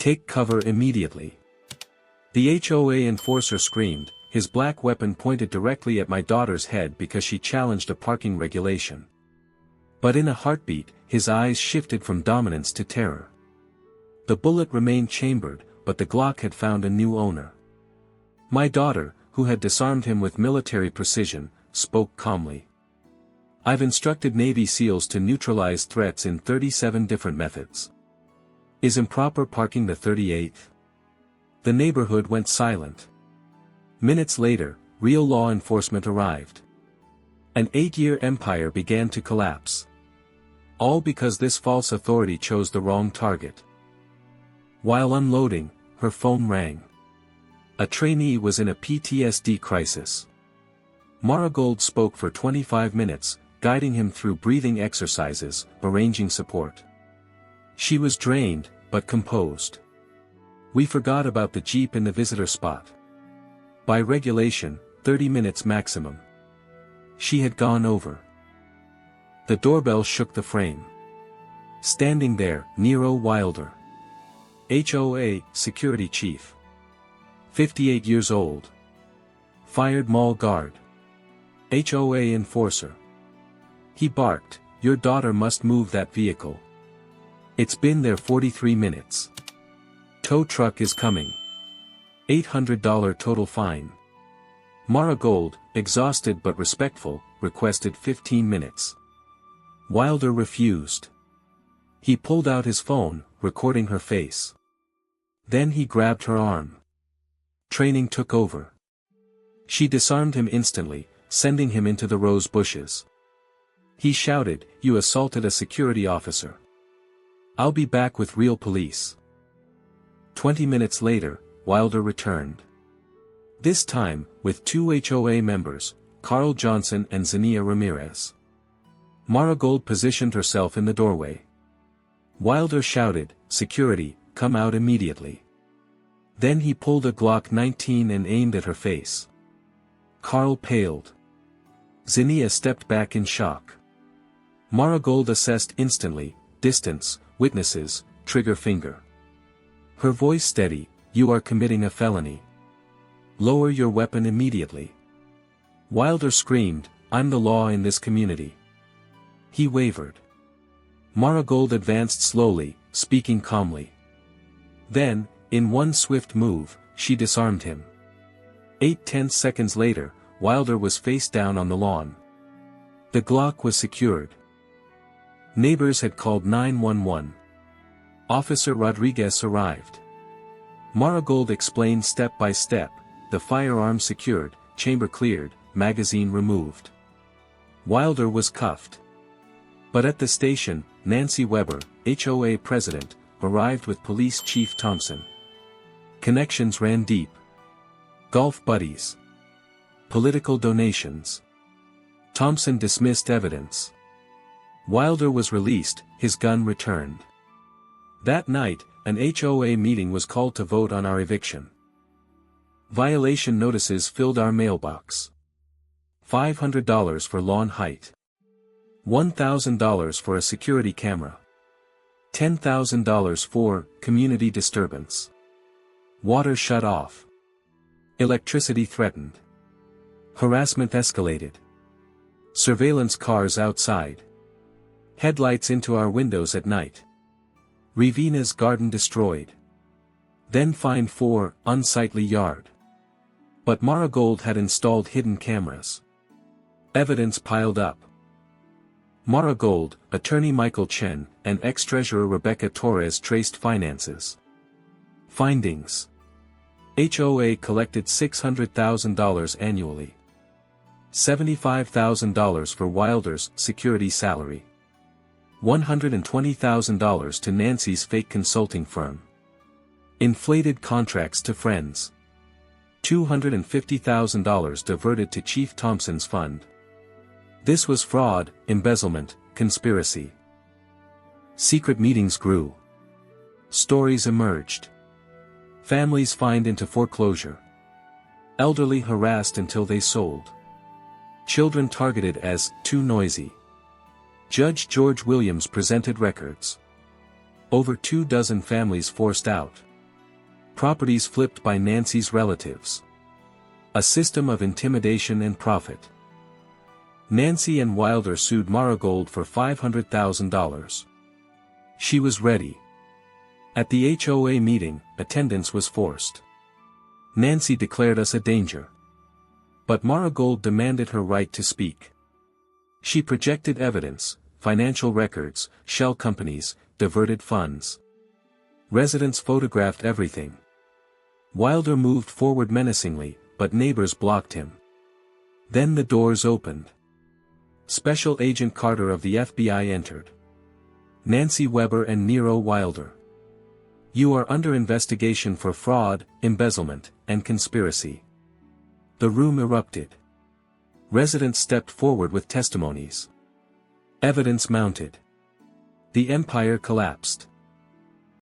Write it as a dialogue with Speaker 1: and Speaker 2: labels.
Speaker 1: Take cover immediately. The HOA enforcer screamed, his black weapon pointed directly at my daughter's head because she challenged a parking regulation. But in a heartbeat, his eyes shifted from dominance to terror. The bullet remained chambered, but the Glock had found a new owner. My daughter, who had disarmed him with military precision, spoke calmly. I've instructed Navy SEALs to neutralize threats in 37 different methods. Is improper parking the 38th? The neighborhood went silent. Minutes later, real law enforcement arrived. An 8-year empire began to collapse. All because this false authority chose the wrong target. While unloading, her phone rang. A trainee was in a PTSD crisis. Marigold spoke for 25 minutes, guiding him through breathing exercises, arranging support. She was drained, but composed. We forgot about the Jeep in the visitor spot. By regulation, 30 minutes maximum. She had gone over. The doorbell shook the frame. Standing there, Nero Wilder. HOA, security chief. 58 years old. Fired mall guard. HOA enforcer. He barked, "Your daughter must move that vehicle. It's been there 43 minutes. Tow truck is coming. $800 total fine." Marigold, exhausted but respectful, requested 15 minutes. Wilder refused. He pulled out his phone, recording her face. Then he grabbed her arm. Training took over. She disarmed him instantly, sending him into the rose bushes. He shouted, "You assaulted a security officer. I'll be back with real police." 20 minutes later, Wilder returned. This time, with 2 HOA members, Carl Johnson and Zania Ramirez. Marigold positioned herself in the doorway. Wilder shouted, "Security, come out immediately." Then he pulled a Glock 19 and aimed at her face. Carl paled. Zania stepped back in shock. Marigold assessed instantly, distance, witnesses, trigger finger. Her voice steady, "You are committing a felony. Lower your weapon immediately." Wilder screamed, "I'm the law in this community." He wavered. Marigold advanced slowly, speaking calmly. Then, in one swift move, she disarmed him. 8 tense seconds later, Wilder was face down on the lawn. The Glock was secured. Neighbors had called 911. Officer Rodriguez arrived. Marigold explained step by step, the firearm secured, chamber cleared, magazine removed. Wilder was cuffed. But at the station, Nancy Weber, HOA president, arrived with Police Chief Thompson. Connections ran deep. Golf buddies. Political donations. Thompson dismissed evidence. Wilder was released, his gun returned. That night, an HOA meeting was called to vote on our eviction. Violation notices filled our mailbox. $500 for lawn height. $1,000 for a security camera. $10,000 for community disturbance. Water shut off. Electricity threatened. Harassment escalated. Surveillance cars outside. Headlights into our windows at night. Rivina's garden destroyed. Then fined for unsightly yard. But Marigold had installed hidden cameras. Evidence piled up. Marigold, attorney Michael Chen, and ex-treasurer Rebecca Torres traced finances. Findings. HOA collected $600,000 annually. $75,000 for Wilder's security salary. $120,000 to Nancy's fake consulting firm. Inflated contracts to friends. $250,000 diverted to Chief Thompson's fund. This was fraud, embezzlement, conspiracy. Secret meetings grew. Stories emerged. Families fined into foreclosure. Elderly harassed until they sold. Children targeted as too noisy. Judge George Williams presented records. Over 2 dozen families forced out. Properties flipped by Nancy's relatives. A system of intimidation and profit. Nancy and Wilder sued Marigold for $500,000. She was ready. At the HOA meeting, attendance was forced. Nancy declared us a danger. But Marigold demanded her right to speak. She projected evidence, financial records, shell companies, diverted funds. Residents photographed everything. Wilder moved forward menacingly, but neighbors blocked him. Then the doors opened. Special Agent Carter of the FBI entered. Nancy Weber and Nero Wilder. You are under investigation for fraud, embezzlement, and conspiracy. The room erupted. Residents stepped forward with testimonies. Evidence mounted. The empire collapsed.